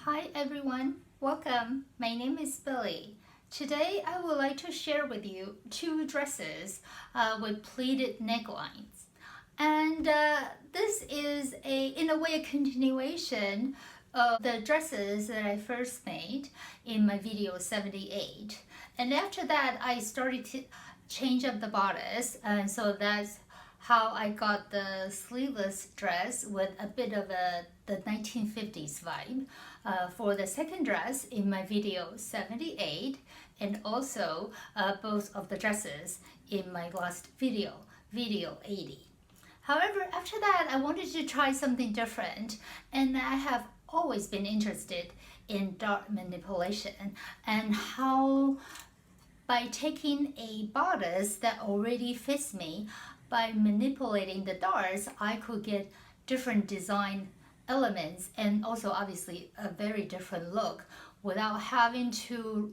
Hi everyone, welcome. My name is Billy. Today I would like to share with you two dresses with pleated necklines. And this is in a way a continuation of the dresses that I first made in my video 78. And after that I started to change up the bodice, and so that's how I got the sleeveless dress with a bit of the 1950s vibe for the second dress in my video 78, and also both of the dresses in my last video 80. However, after that I wanted to try something different, and I have always been interested in dart manipulation and how by taking a bodice that already fits me, by manipulating the darts, I could get different design elements and also obviously a very different look without having to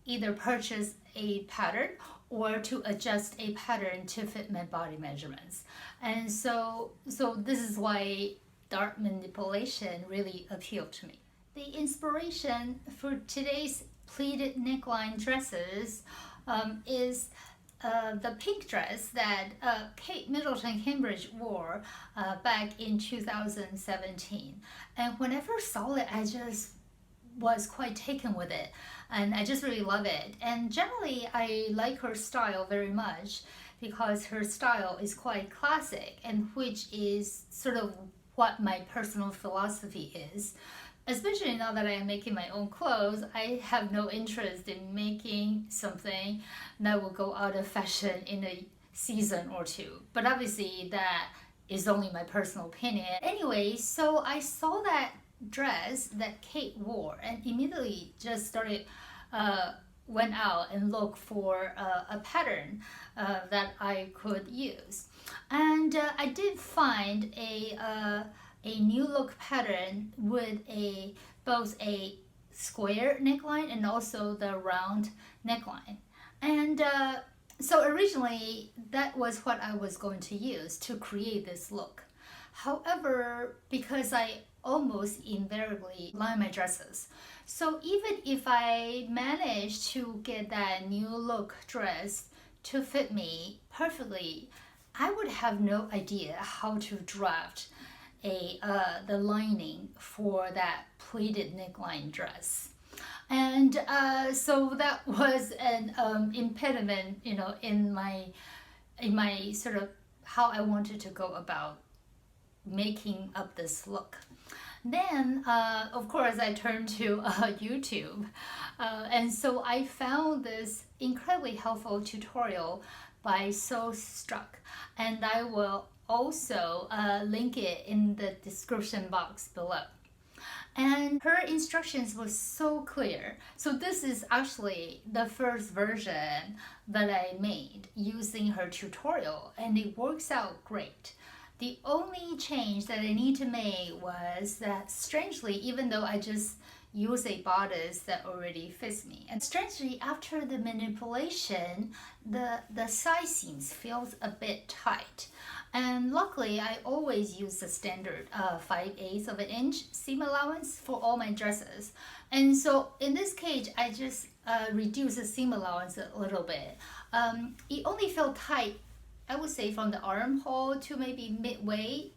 either purchase a pattern or to adjust a pattern to fit my body measurements. And so this is why dart manipulation really appealed to me. The inspiration for today's pleated neckline dresses is the pink dress that Kate Middleton Cambridge wore back in 2017. And when I first saw it, I just was quite taken with it, and I just really love it. And generally I like her style very much because her style is quite classic, and which is sort of what my personal philosophy is. Especially now that I am making my own clothes, I have no interest in making something that will go out of fashion in a season or two. But obviously that is only my personal opinion. Anyway, so I saw that dress that Kate wore and immediately just started went out and looked for a pattern that I could use. And I did find a new look pattern with both a square neckline and also the round neckline. And so originally that was what I was going to use to create this look. However, because I almost invariably line my dresses, so even if I managed to get that new look dress to fit me perfectly, I would have no idea how to draft the lining for that pleated neckline dress. And so that was an impediment, in my sort of how I wanted to go about making up this look. Then of course I turned to YouTube, and so I found this incredibly helpful tutorial by Sew Struck, and I will also link it in the description box below. And her instructions were so clear. So this is actually the first version that I made using her tutorial, and it works out great. The only change that I need to make was that, strangely, even though I just use a bodice that already fits me, and strangely after the manipulation the size seams feels a bit tight. And luckily I always use the standard 5/8 of an inch seam allowance for all my dresses, and so in this case I just reduce the seam allowance a little bit. It only felt tight, I would say, from the armhole to maybe midway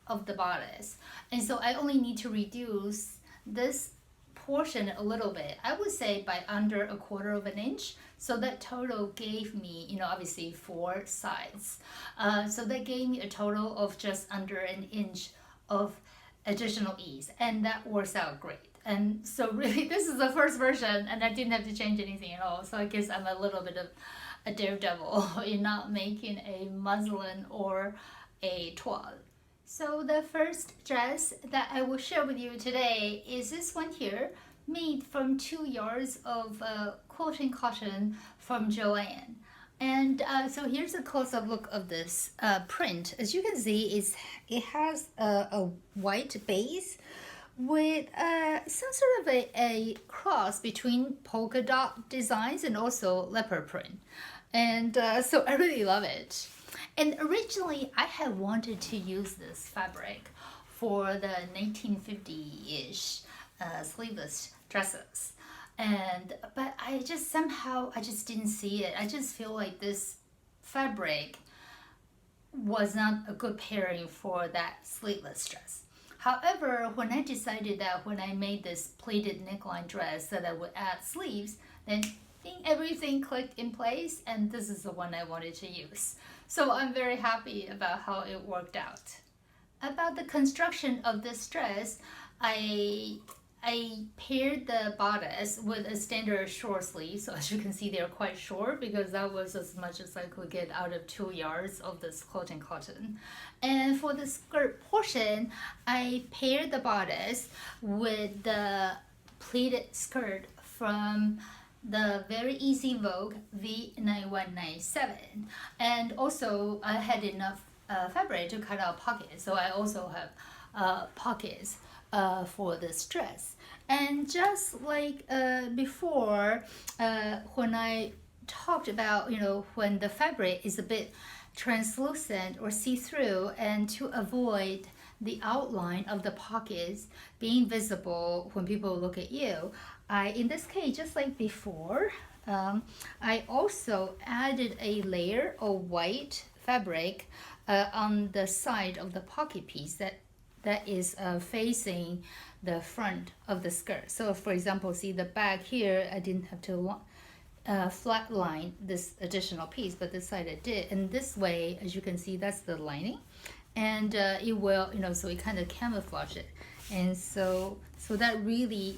of the bodice, and so I only need to reduce this portion a little bit, I would say by under 1/4 of an inch. So that total gave me, obviously 4 sides. So that gave me a total of just under an inch of additional ease, and that works out great. And so really this is the first version, and I didn't have to change anything at all. So I guess I'm a little bit of a daredevil in not making a muslin or a toile. So the first dress that I will share with you today is this one here, made from 2 yards of quilting cotton from Joann. And so here's a close-up look of this print. As you can see, it has a white base with some sort of a cross between polka dot designs and also leopard print. And so I really love it. And originally I had wanted to use this fabric for the 1950-ish sleeveless dresses. But I just somehow I just didn't see it. I just feel like this fabric was not a good pairing for that sleeveless dress. However, when I decided that when I made this pleated neckline dress that I would add sleeves, then I think everything clicked in place, and this is the one I wanted to use. So I'm very happy about how it worked out. About the construction of this dress, I paired the bodice with a standard short sleeve. So as you can see, they're quite short because that was as much as I could get out of 2 yards of this quilting cotton. And for the skirt portion, I paired the bodice with the pleated skirt from the very easy Vogue V9197. And also I had enough fabric to cut out pockets. So I also have pockets for this dress. And just like before, when I talked about, when the fabric is a bit translucent or see-through, and to avoid the outline of the pockets being visible when people look at you, in this case, just like before, I also added a layer of white fabric on the side of the pocket piece that is facing the front of the skirt. So for example, see the back here, I didn't have to flat line this additional piece, but this side I did. And this way, as you can see, that's the lining. And it will, so it kind of camouflage it. And so that really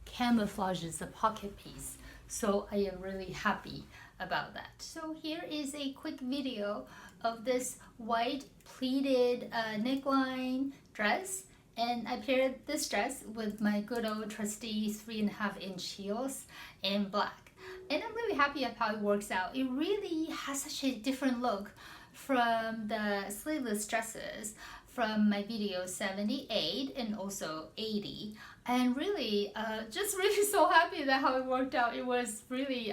camouflages the pocket piece. So I am really happy about that. So here is a quick video of this white pleated neckline dress, and I paired this dress with my good old trusty 3.5-inch heels in black, and I'm really happy of how it works out. It really has such a different look from the sleeveless dresses from my video 78 and also 80, and really just really so happy that how it worked out. It was really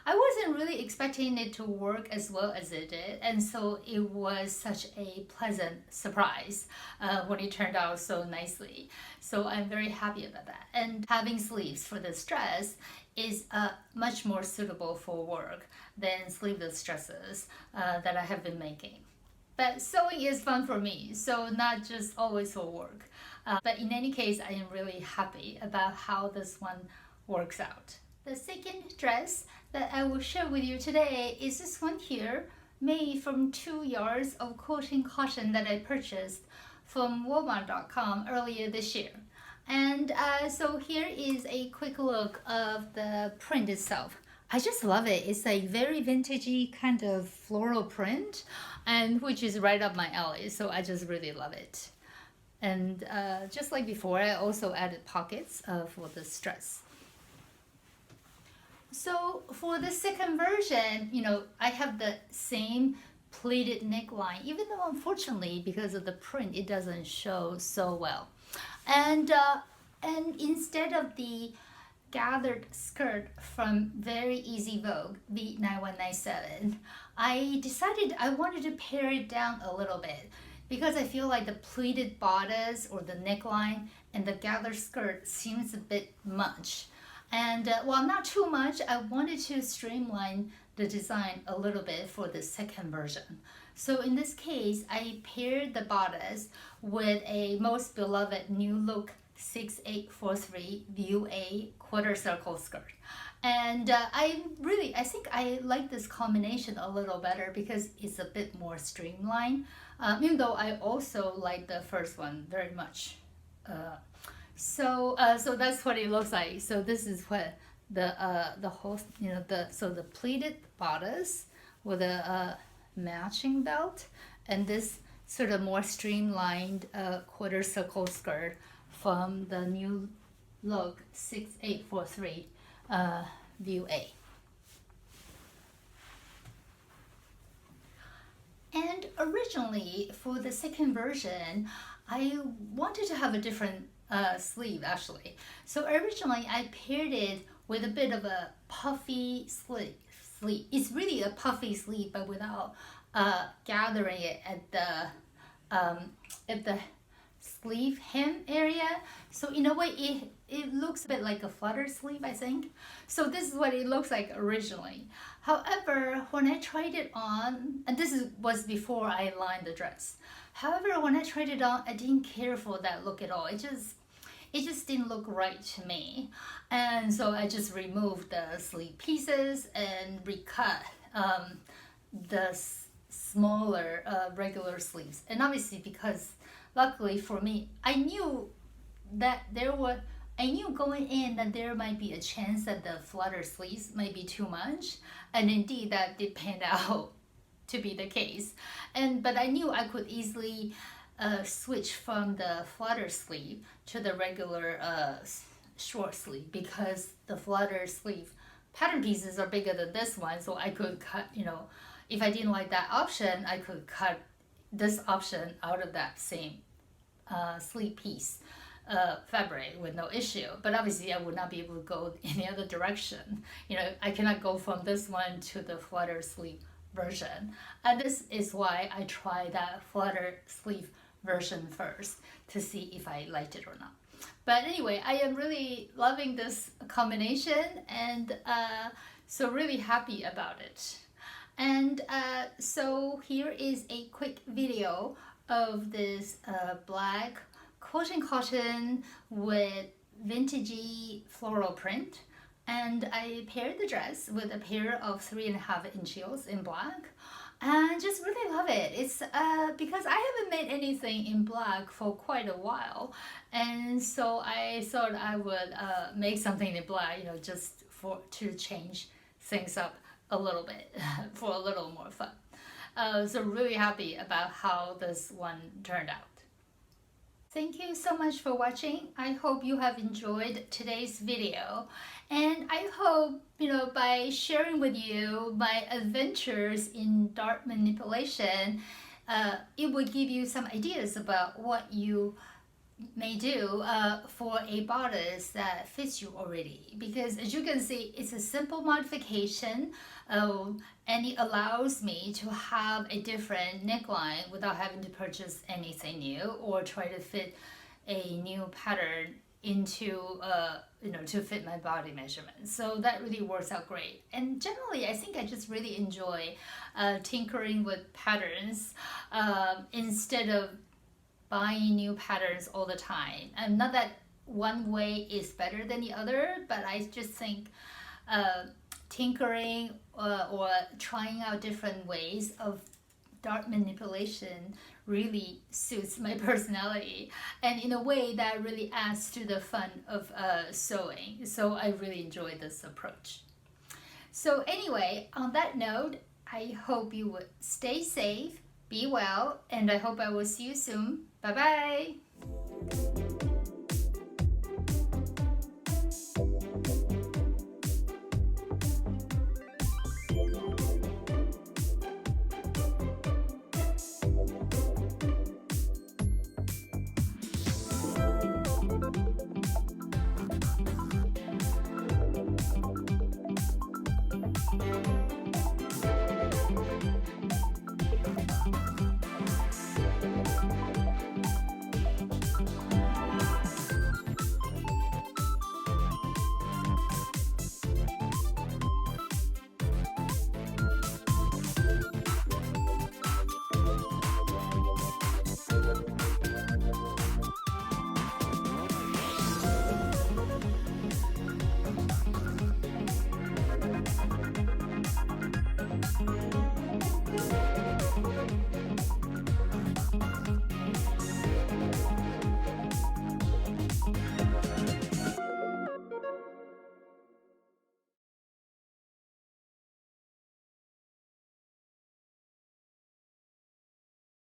I wasn't really expecting it to work as well as it did, and so it was such a pleasant surprise when it turned out so nicely. So I'm very happy about that. And having sleeves for this dress is much more suitable for work than sleeveless dresses that I have been making. But sewing is fun for me, so not just always for work. But in any case, I am really happy about how this one works out. The second dress that I will share with you today is this one here, made from 2 yards of quilting cotton that I purchased from Walmart.com earlier this year. And so here is a quick look of the print itself. I just love it. It's a very vintagey kind of floral print, and which is right up my alley. So I just really love it. And just like before, I also added pockets for this dress. So for the second version, I have the same pleated neckline, even though unfortunately because of the print, it doesn't show so well. And instead of the gathered skirt from Very Easy Vogue V9197, I decided I wanted to pare it down a little bit because I feel like the pleated bodice or the neckline and the gathered skirt seems a bit much. And while not too much, I wanted to streamline the design a little bit for the second version. So in this case, I paired the bodice with a most beloved New Look 6843 View A quarter circle skirt. And I think I like this combination a little better because it's a bit more streamlined, even though I also like the first one very much. So that's what it looks like. So this is what the whole, the pleated bodice with a matching belt, and this sort of more streamlined quarter circle skirt from the New Look 6843 View A. And originally for the second version, I wanted to have a different sleeve actually. So originally I paired it with a bit of a puffy sleeve. It's really a puffy sleeve, but without gathering it at the sleeve hem area. So in a way it looks a bit like a flutter sleeve, I think. So this is what it looks like originally. However, when I tried it on, and was before I lined the dress. However, when I tried it on, I didn't care for that look at all. It just didn't look right to me. And so I just removed the sleeve pieces and recut the smaller regular sleeves. And obviously, because luckily for me, I knew going in that there might be a chance that the flutter sleeves might be too much, and indeed that did pan out to be the case. But I knew I could easily switch from the flutter sleeve to the regular short sleeve, because the flutter sleeve pattern pieces are bigger than this one, so I could cut, if I didn't like that option, I could cut this option out of that same sleeve piece fabric with no issue. But obviously I would not be able to go any other direction. I cannot go from this one to the flutter sleeve version. And this is why I tried that flutter sleeve version first to see if I liked it or not. But anyway, I am really loving this combination, and so really happy about it. And so here is a quick video of this black quilting cotton with vintagey floral print. And I paired the dress with a pair of 3.5-inch heels in black, and just really love it. It's because I haven't made anything in black for quite a while, and so I thought I would make something in black, just to change things up a little bit for a little more fun. So really happy about how this one turned out. Thank you so much for watching. I hope you have enjoyed today's video, and I hope, by sharing with you my adventures in dart manipulation, it will give you some ideas about what you may do for a bodice that fits you already. Because as you can see, it's a simple modification, and it allows me to have a different neckline without having to purchase anything new or try to fit a new pattern into to fit my body measurements. So that really works out great. And generally, I think I just really enjoy tinkering with patterns instead of buying new patterns all the time. And not that one way is better than the other, but I just think tinkering or trying out different ways of dart manipulation really suits my personality, and in a way that really adds to the fun of sewing. So I really enjoy this approach. So anyway, on that note, I hope you would stay safe, be well, and I hope I will see you soon. Bye bye.